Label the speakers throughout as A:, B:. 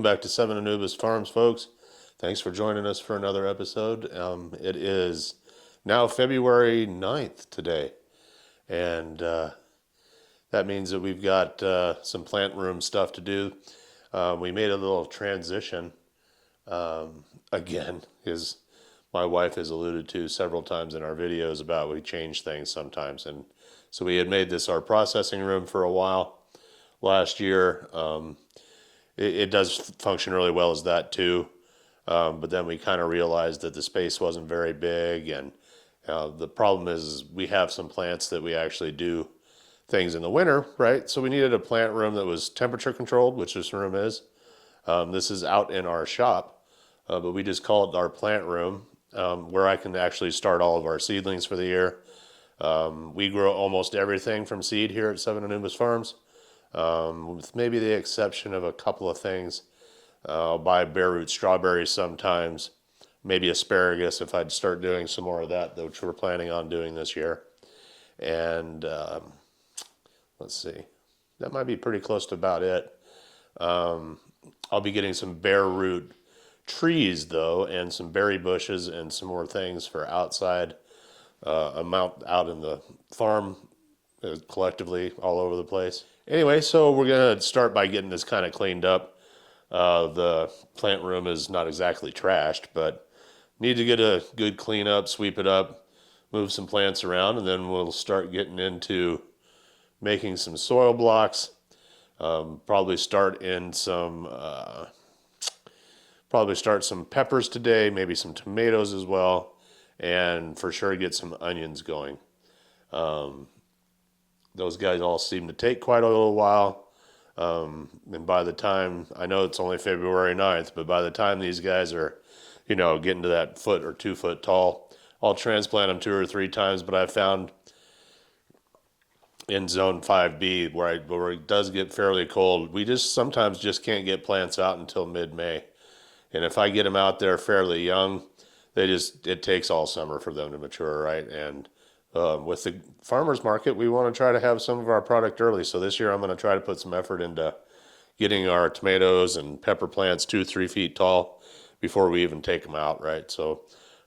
A: back to Seven Anubis Farms, folks. Thanks for joining us for another episode. It is now February 9th today, and that means that we've got some plant room stuff to do. We made a little transition again, as my wife has alluded to several times in our videos about we change things sometimes. And so we had made this our processing room for a while last year. It does function really well as that too. But then we kind of realized that the space wasn't very big. And the problem is we have some plants that we actually do things in the winter, right? So we needed a plant room that was temperature controlled, which this room is. This is out in our shop, but we just call it our plant room, where I can actually start all of our seedlings for the year. We grow almost everything from seed here at Seven Anubis Farms, with maybe the exception of a couple of things. I'll buy bare root strawberries sometimes, maybe asparagus if I'd start doing some more of that, which we're planning on doing this year. And let's see, that might be pretty close to about it. I'll be getting some bare root trees though, and some berry bushes and some more things for outside, amount out in the farm, collectively all over the place. Anyway, so we're gonna start by getting this kind of cleaned up. The plant room is not exactly trashed, but need to get a good clean up, sweep it up, move some plants around, and then we'll start getting into making some soil blocks. Probably start some peppers today, maybe some tomatoes as well, and for sure get some onions going. Those guys all seem to take quite a little while. And by the time, I know it's only February 9th, but by the time these guys are, getting to that 1 or 2 foot tall, I'll transplant them 2 or 3 times. But I found in zone 5B where it does get fairly cold, we sometimes just can't get plants out until mid-May. And if I get them out there fairly young, it takes all summer for them to mature, right? And with the farmers market, we want to try to have some of our product early. So this year I'm going to try to put some effort into getting our tomatoes and pepper plants 2-3 feet tall before we even take them out, right? So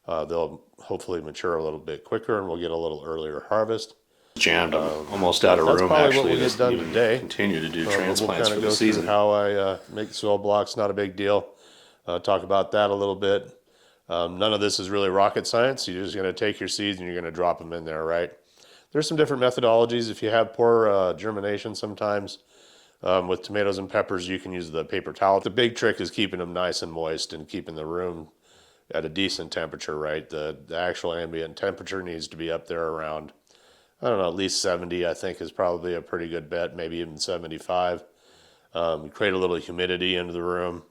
A: they'll hopefully mature a little bit quicker and we'll get a little earlier harvest.
B: Jammed. I'm almost out of room.
A: That's probably
B: actually,
A: what we get done today.
B: Continue to do transplants
A: we'll
B: for the season.
A: How I make soil blocks, not a big deal. Talk about that a little bit. None of this is really rocket science. You're just going to take your seeds and you're going to drop them in there, right? There's some different methodologies. If you have poor germination sometimes, with tomatoes and peppers, you can use the paper towel. The big trick is keeping them nice and moist and keeping the room at a decent temperature, right? The actual ambient temperature needs to be up there around, I don't know, at least 70, I think is probably a pretty good bet, maybe even 75. Create a little humidity into the room,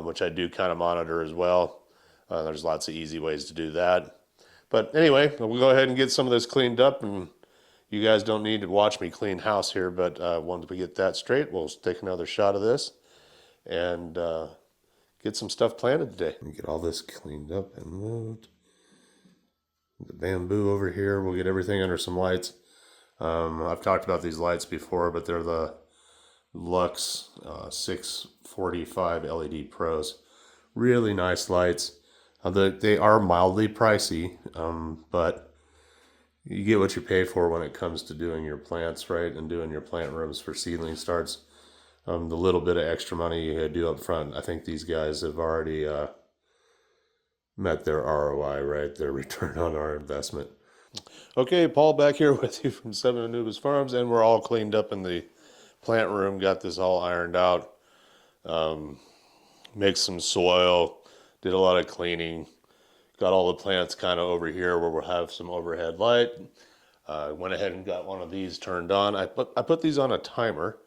A: which I do kind of monitor as well. There's lots of easy ways to do that. But anyway, we'll go ahead and get some of this cleaned up, and you guys don't need to watch me clean house here, but once we get that straight, we'll take another shot of this and get some stuff planted today. Get all this cleaned up and moved. The bamboo over here, we'll get everything under some lights. I've talked about these lights before, but they're the Lux 645 LED Pros. Really nice lights. They are mildly pricey, but you get what you pay for when it comes to doing your plants, right? And doing your plant rooms for seedling starts. The little bit of extra money you do up front, I think these guys have already met their ROI, right? Their return on our investment. Okay, Paul back here with you from Seven Anubis Farms, and we're all cleaned up in the plant room, got this all ironed out, mixed some soil, did a lot of cleaning, got all the plants kind of over here where we'll have some overhead light. Went ahead and got one of these turned on. I put these on a timer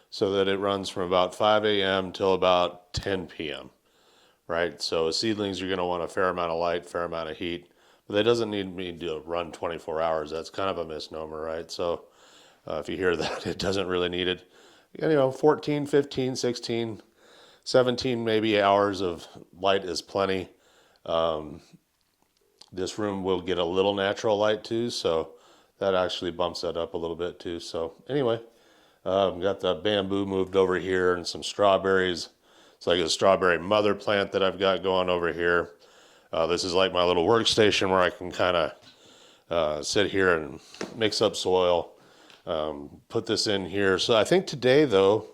A: so that it runs from about 5 a.m. till about 10 p.m. Right? So seedlings, you're going to want a fair amount of light, fair amount of heat. But that doesn't need me to run 24 hours. That's kind of a misnomer, right? So if you hear that, it doesn't really need it. 14, 15, 16, 17 maybe hours of light is plenty. This room will get a little natural light too, so that actually bumps that up a little bit too. So anyway, got the bamboo moved over here and some strawberries. It's like a strawberry mother plant that I've got going over here. This is like my little workstation where I can kind of sit here and mix up soil, put this in here. So I think today, though,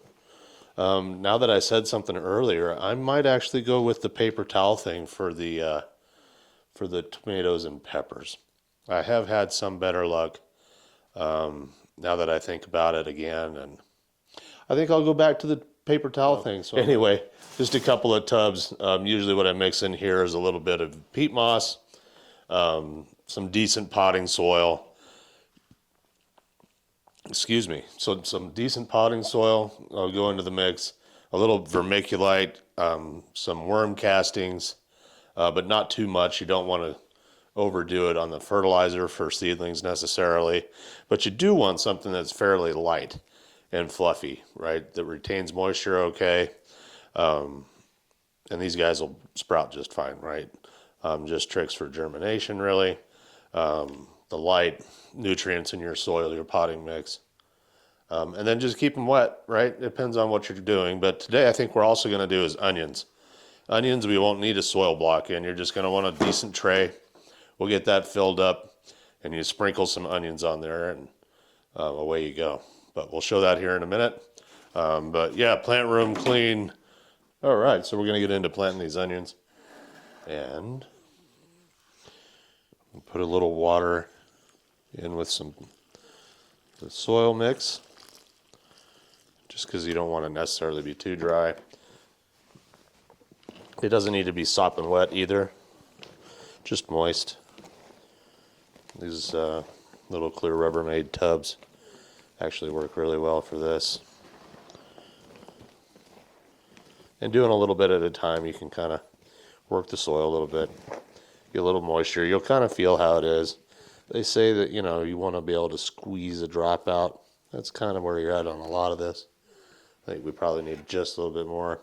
A: now that I said something earlier, I might actually go with the paper towel thing for the tomatoes and peppers. I have had some better luck now that I think about it again, and I think I'll go back to the paper towel thing. So anyway, just a couple of tubs. Usually what I mix in here is a little bit of peat moss, some decent potting soil. Excuse me. So some decent potting soil. I'll go into the mix. A little vermiculite, some worm castings, but not too much. You don't want to overdo it on the fertilizer for seedlings necessarily, but you do want something that's fairly light and fluffy, right? That retains moisture okay. And these guys will sprout just fine, right? Just tricks for germination, really. The light nutrients in your soil, your potting mix. And then just keep them wet, right? It depends on what you're doing. But today I think we're also going to do is onions. Onions, we won't need a soil block in. You're just going to want a decent tray. We'll get that filled up, and you sprinkle some onions on there, and away you go. But we'll show that here in a minute. But yeah, plant room clean. All right, so we're going to get into planting these onions. And put a little water in with the soil mix, just because you don't want to necessarily be too dry. It doesn't need to be sopping wet either, just moist. These little clear Rubbermaid tubs actually work really well for this. And doing a little bit at a time, you can kind of work the soil a little bit, get a little moisture. You'll kind of feel how it is. They say that, you want to be able to squeeze a drop out. That's kind of where you're at on a lot of this. I think we probably need just a little bit more.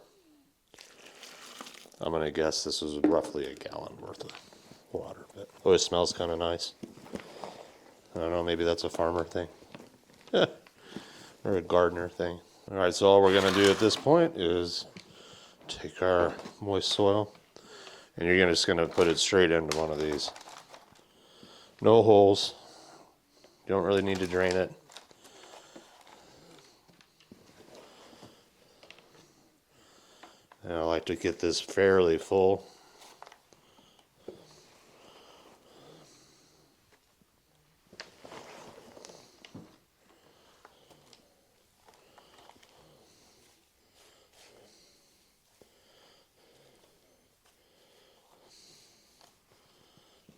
A: I'm going to guess this is roughly a gallon worth of water. But oh, it smells kind of nice. I don't know, maybe that's a farmer thing. Or a gardener thing. All right, so all we're going to do at this point is take our moist soil, and you're just going to put it straight into one of these. No holes. You don't really need to drain it. And I like to get this fairly full.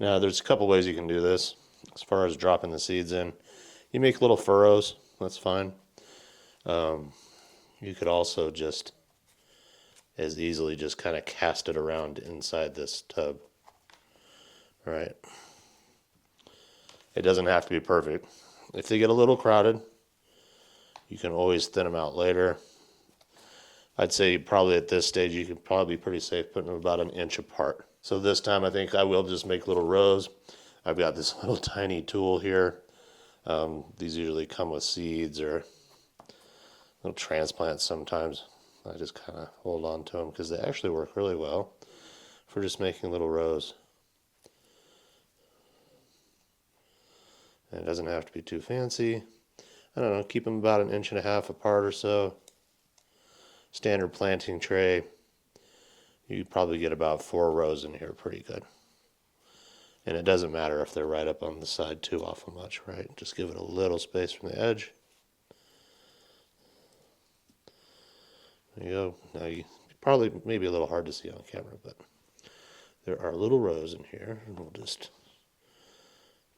A: Now, there's a couple ways you can do this as far as dropping the seeds in. You make little furrows, that's fine. You could also just as easily just kind of cast it around inside this tub. All right. It doesn't have to be perfect. If they get a little crowded, you can always thin them out later. I'd say probably at this stage you could probably be pretty safe putting them about an inch apart. So this time I think I will just make little rows. I've got this little tiny tool here. These usually come with seeds or little transplants sometimes. I just kind of hold on to them because they actually work really well for just making little rows. And it doesn't have to be too fancy. I don't know, keep them about an inch and a half apart or so. Standard planting tray. You probably get about 4 rows in here pretty good. And it doesn't matter if they're right up on the side too awful much, right? Just give it a little space from the edge. There you go. Now you probably maybe a little hard to see on camera, but there are little rows in here, and we'll just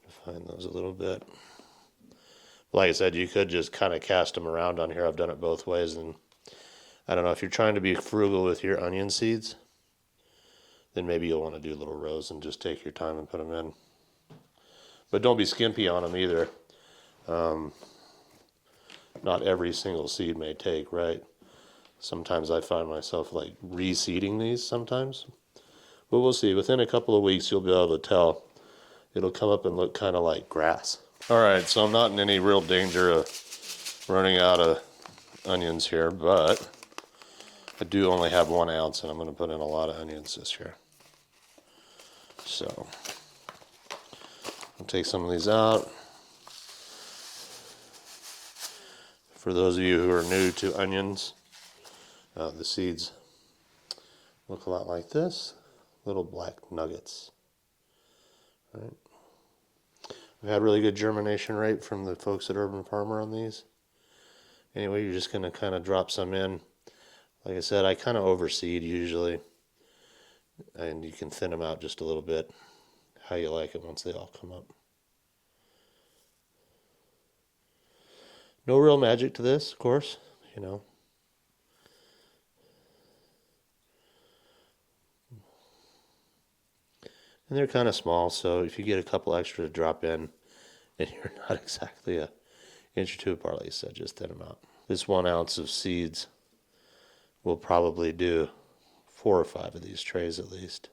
A: define those a little bit. Like I said, you could just kind of cast them around on here. I've done it both ways, and I don't know if you're trying to be frugal with your onion seeds, then maybe you'll want to do little rows and just take your time and put them in. But don't be skimpy on them either. Not every single seed may take, right? Sometimes I find myself like reseeding these sometimes. But we'll see. Within a couple of weeks, you'll be able to tell. It'll come up and look kind of like grass. All right, so I'm not in any real danger of running out of onions here, but I do only have 1 ounce, and I'm going to put in a lot of onions this year. So I'll take some of these out. For those of you who are new to onions, the seeds look a lot like this, little black nuggets. Right. We've had really good germination rate from the folks at Urban Farmer on these. Anyway, you're just going to kind of drop some in. Like I said, I kind of overseed usually, and you can thin them out just a little bit, how you like it once they all come up. No real magic to this, of course, you know. And they're kind of small, so if you get a couple extra to drop in, and you're not exactly an inch or two apart, like I said, just thin them out. This 1 ounce of seeds will probably do 4 or 5 of these trays at least,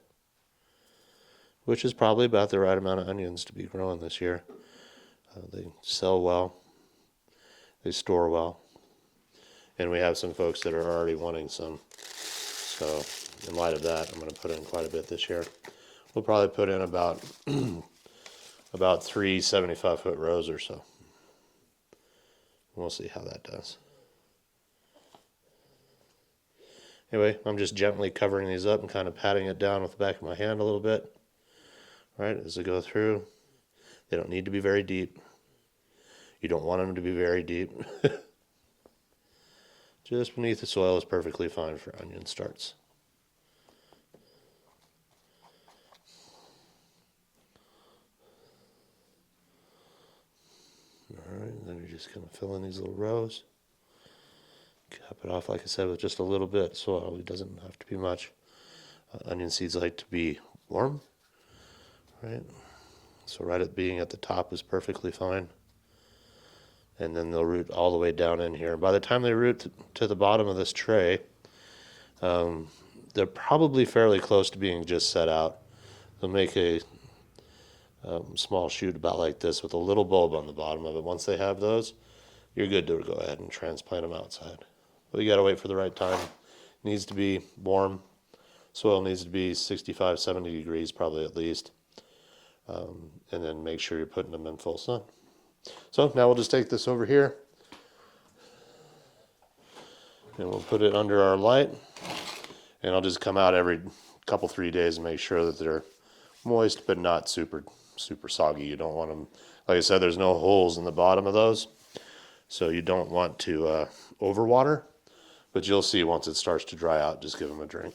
A: which is probably about the right amount of onions to be growing this year. They sell well, they store well, and we have some folks that are already wanting some. So in light of that, I'm going to put in quite a bit this year. We'll probably put in about 3 75-foot rows or so. We'll see how that does. Anyway, I'm just gently covering these up and kind of patting it down with the back of my hand a little bit. Right, as I go through. They don't need to be very deep. You don't want them to be very deep. Just beneath the soil is perfectly fine for onion starts. Alright, then you're just going to fill in these little rows. Cap it off, like I said, with just a little bit of soil. It doesn't have to be much. Onion seeds like to be warm, right? So right at being at the top is perfectly fine. And then they'll root all the way down in here. By the time they root to the bottom of this tray, they're probably fairly close to being just set out. They'll make a small shoot about like this with a little bulb on the bottom of it. Once they have those, you're good to go ahead and transplant them outside. But you got to wait for the right time. It needs to be warm. Soil needs to be 65, 70 degrees probably at least. And then make sure you're putting them in full sun. So now we'll just take this over here and we'll put it under our light, and I'll just come out every couple 3 days and make sure that they're moist but not super soggy. You don't want them, like I said, there's no holes in the bottom of those, so you don't want to overwater, but you'll see once it starts to dry out, just give them a drink.